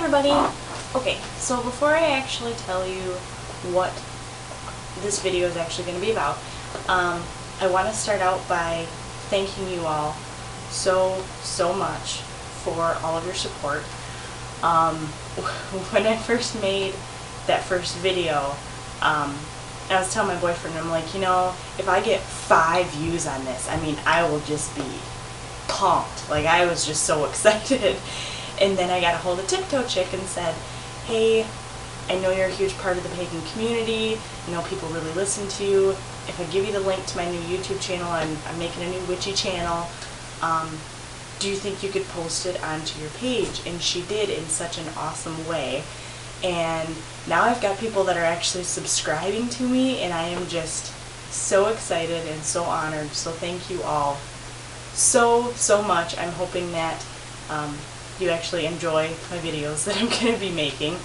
everybody! Okay, so before I actually tell you what this video is actually going to be about, I want to start out by thanking you all so much for all of your support. When I first made that first video, I was telling my boyfriend, I'm like, you know, if I get 5 views on this, I mean, I will just be pumped. Like, I was just so excited. And then I got a hold of Tiptoe Chick and said, hey, I know you're a huge part of the pagan community, I know people really listen to you. If I give you the link to my new YouTube channel, I'm making a new witchy channel, do you think you could post it onto your page? And she did, in such an awesome way. And now I've got people that are actually subscribing to me, and I am just so excited and so honored. So thank you all so much. I'm hoping that you actually enjoy my videos that I'm going to be making.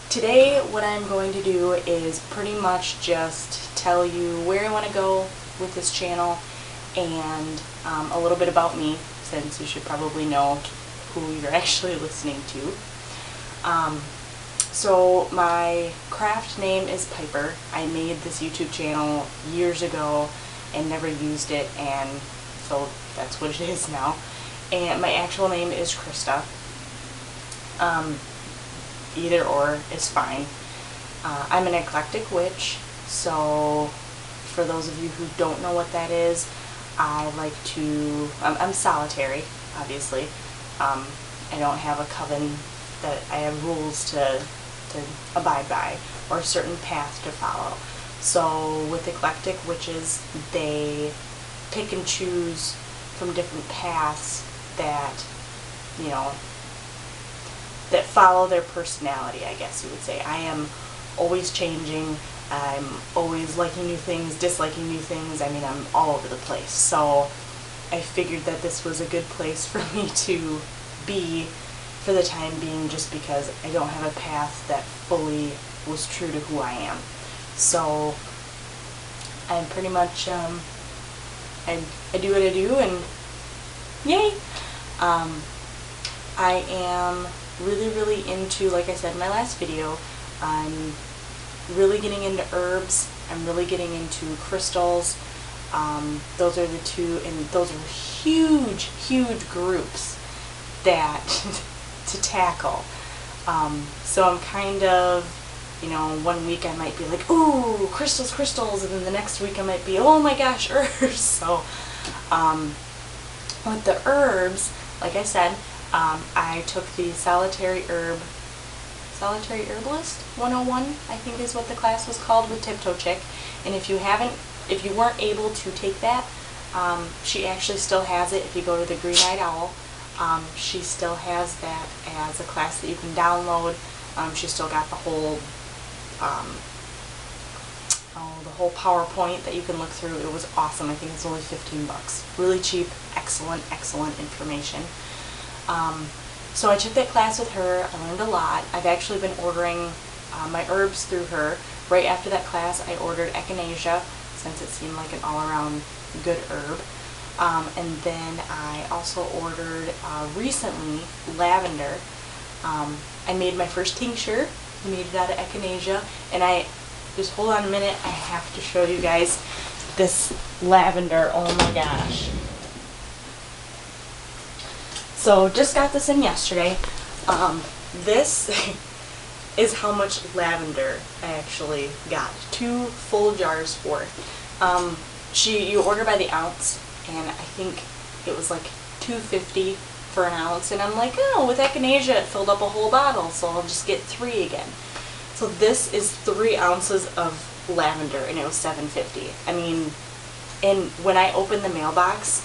Today what I'm going to do is pretty much just tell you where I want to go with this channel and a little bit about me, since you should probably know who you're actually listening to. So my craft name is Pyperh. I made this YouTube channel years ago and never used it, and so that's what it is now. And my actual name is Krista. Either or is fine. I'm an eclectic witch, so for those of you who don't know what that is, I like to, I'm solitary, obviously. I don't have a coven that I have rules to abide by, or a certain path to follow. So with eclectic witches, they pick and choose from different paths that, you know, that follow their personality, I guess you would say. I am always changing. I'm always liking new things, disliking new things. I mean, I'm all over the place. So I figured that this was a good place for me to be for the time being, just because I don't have a path that fully was true to who I am. So I'm pretty much, I do what I do, and yay! I am really into, like I said in my last video, I'm really getting into herbs. I'm really getting into crystals. Those are the two, and those are huge groups that to tackle. So I'm kind of, you know, one week I might be like, ooh, crystals, and then the next week I might be, oh my gosh, herbs. So with the herbs, like I said, I took the Solitary Herbalist 101, I think is what the class was called, with Tiptoe Chick. And if you weren't able to take that, she actually still has it. If you go to the Green-Eyed Owl, she still has that as a class that you can download. She's still got the whole PowerPoint that you can look through. It was awesome. I think it's only 15 bucks. Really cheap, excellent information. So I took that class with her. I learned a lot. I've actually been ordering my herbs through her. Right after that class, I ordered echinacea, since it seemed like an all-around good herb. And then I also ordered recently lavender. I made my first tincture. I made it out of echinacea, and just hold on a minute, I have to show you guys this lavender. Oh my gosh. So just got this in yesterday. This is how much lavender I actually got. 2 full jars worth. You order by the ounce, and I think it was like $2.50 for an ounce, and I'm like, oh, with echinacea it filled up a whole bottle, so I'll just get 3 again. So this is 3 ounces of lavender, and it was $7.50. I mean, and when I opened the mailbox,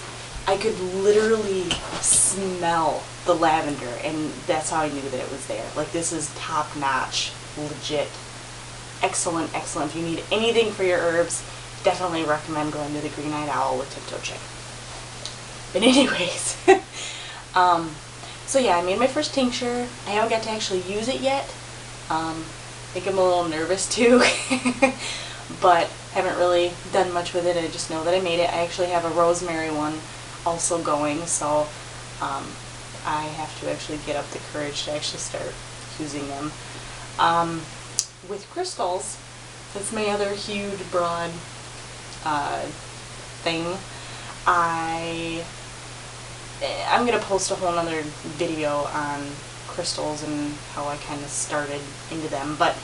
I could literally smell the lavender, and that's how I knew that it was there. Like, this is top-notch, legit, excellent. If you need anything for your herbs, definitely recommend going to the Green-Eyed Owl with Tiptoe Chick. But anyways, so yeah, I made my first tincture. I haven't got to actually use it yet. I think I'm a little nervous too, but haven't really done much with it. I just know that I made it. I actually have a rosemary one also going, so I have to actually get up the courage to actually start using them. With crystals, that's my other huge, broad thing. I'm going to post a whole nother video on crystals and how I kind of started into them, but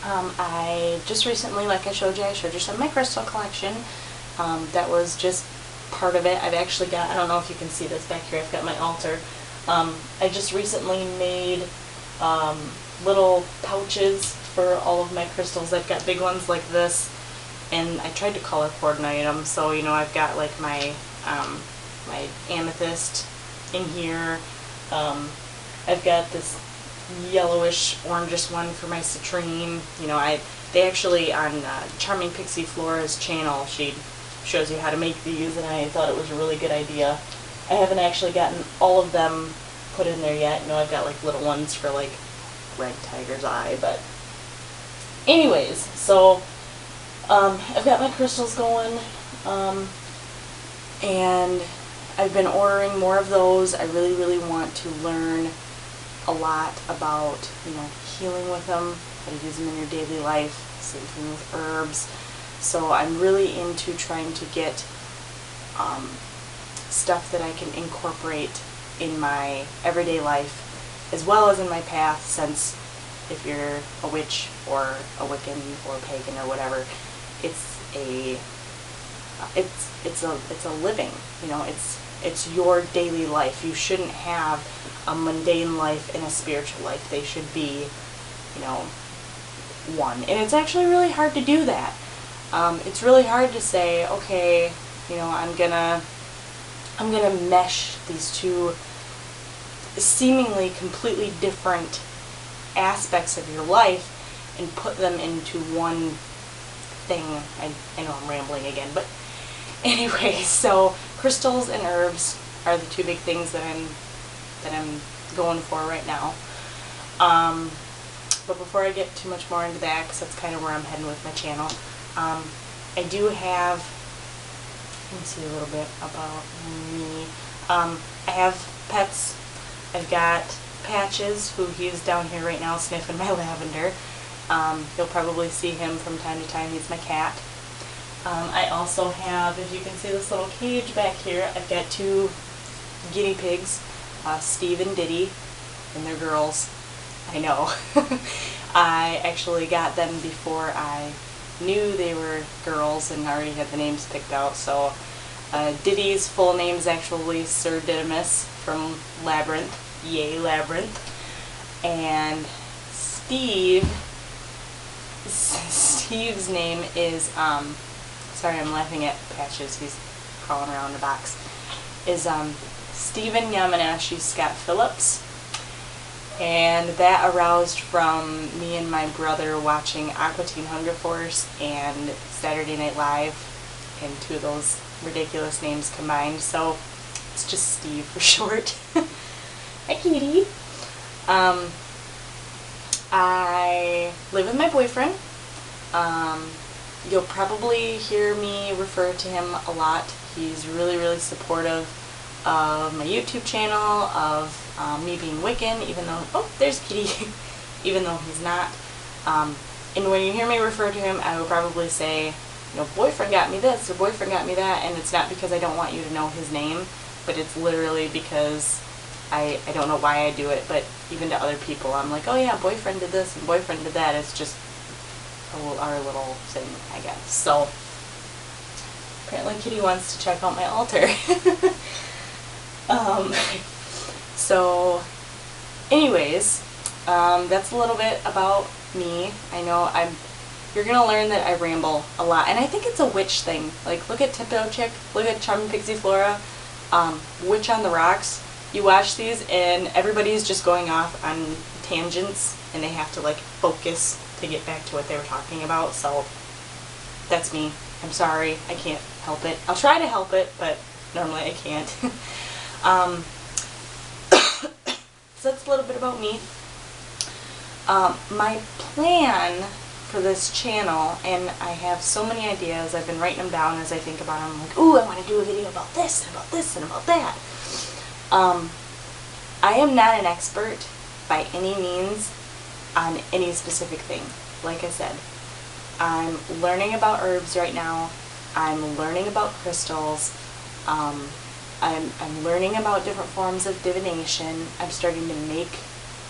I just recently, like I showed you some of my crystal collection. That was just part of it. I've actually got, I don't know if you can see this back here, I've got my altar. I just recently made little pouches for all of my crystals. I've got big ones like this, and I tried to color coordinate them, so you know, I've got like my my amethyst in here. I've got this yellowish orangish one for my citrine. You know, they actually, on Charming Pixie Flora's channel, she shows you how to make these, and I thought it was a really good idea. I haven't actually gotten all of them put in there yet. You know, I've got like little ones for like red tiger's eye, but anyways, so I've got my crystals going, and I've been ordering more of those. I really want to learn a lot about, you know, healing with them, how to use them in your daily life, same thing with herbs. So I'm really into trying to get stuff that I can incorporate in my everyday life as well as in my path, since if you're a witch or a Wiccan or a pagan or whatever, it's a living, you know, it's your daily life. You shouldn't have a mundane life and a spiritual life. They should be, you know, one. And it's actually really hard to do that. It's really hard to say, okay, you know, I'm gonna mesh these two seemingly completely different aspects of your life and put them into one thing. I know I'm rambling again, but anyway, so crystals and herbs are the two big things that I'm going for right now. But before I get too much more into that, because that's kind of where I'm heading with my channel, I do have, let me see a little bit about me. I have pets. I've got Patches, who he is down here right now sniffing my lavender. You'll probably see him from time to time. He's my cat. I also have, if you can see this little cage back here, I've got two guinea pigs, Steve and Diddy, and they're girls. I know. I actually got them before I knew they were girls and already had the names picked out. So Diddy's full name is actually Sir Didymus from Labyrinth. Yay, Labyrinth. And Steve's name is, sorry, I'm laughing at Patches, he's crawling around the box, is Stephen Yamanashi Scott Phillips. And that aroused from me and my brother watching Aqua Teen Hunger Force and Saturday Night Live, and two of those ridiculous names combined, so it's just Steve for short. Hi, kitty. I live with my boyfriend. You'll probably hear me refer to him a lot. He's really supportive of my YouTube channel, of me being Wiccan, even though, oh, there's Kitty, even though he's not. And when you hear me refer to him, I will probably say, you know, boyfriend got me this, or boyfriend got me that, and it's not because I don't want you to know his name, but it's literally because I don't know why I do it, but even to other people, I'm like, oh yeah, boyfriend did this and boyfriend did that. It's just our little thing, I guess. So apparently Kitty wants to check out my altar. So anyways, that's a little bit about me. I know you're gonna learn that I ramble a lot, and I think it's a witch thing. Like, look at Tiptoe Chick, look at Charming Pixie Flora, Witch on the Rocks. You watch these and everybody's just going off on tangents, and they have to like focus to get back to what they were talking about. So that's me. I'm sorry, I can't help it. I'll try to help it, but normally I can't. So that's a little bit about me. My plan for this channel, and I have so many ideas, I've been writing them down as I think about them. I'm like, ooh, I want to do a video about this, and about this, and about that. I am not an expert by any means on any specific thing. Like I said, I'm learning about herbs right now. I'm learning about crystals. I'm learning about different forms of divination. I'm starting to make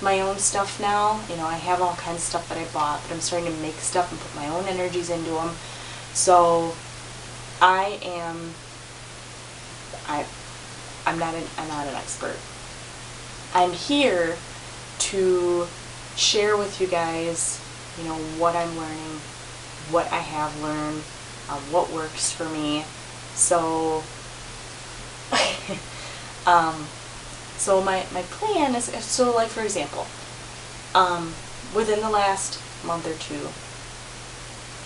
my own stuff now. You know, I have all kinds of stuff that I bought, but I'm starting to make stuff and put my own energies into them. So I'm not an expert. I'm here to share with you guys, you know, what I'm learning, what I have learned, what works for me. So, so my plan is, so like for example, within the last month or two,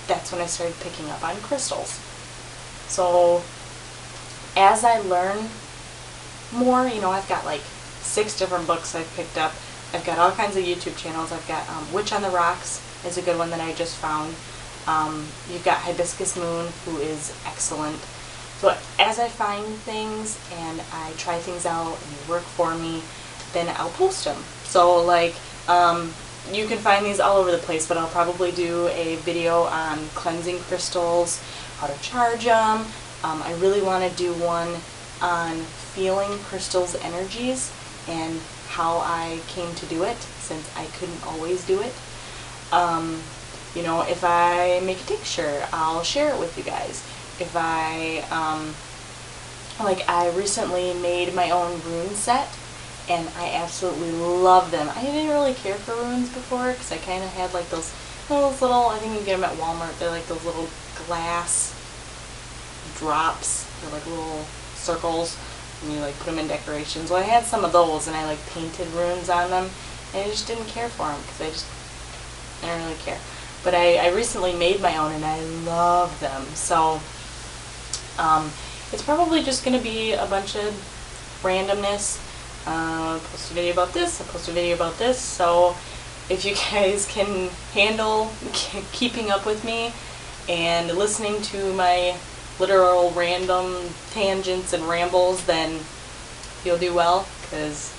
that's when I started picking up on crystals. So as I learn more, you know, I've got like 6 different books I've picked up. I've got all kinds of YouTube channels. I've got Witch on the Rocks is a good one that I just found. You've got Hibiscus Moon, who is excellent. So as I find things and I try things out and they work for me, then I'll post them. So like, you can find these all over the place, but I'll probably do a video on cleansing crystals, how to charge them. I really want to do one on feeling crystals' energies and how I came to do it, since I couldn't always do it. You know, if I make a tincture, I'll share it with you guys. If I, like I recently made my own rune set, and I absolutely love them. I didn't really care for runes before, because I kind of had like those little, I think you can get them at Walmart, they're like those little glass drops, they're like little circles, and you like put them in decorations. Well, I had some of those, and I like painted runes on them, and I just didn't care for them, because I don't really care. But I recently made my own, and I love them. So it's probably just going to be a bunch of randomness. Post a video about this, I post a video about this. So if you guys can handle keeping up with me and listening to my literal random tangents and rambles, then you'll do well, because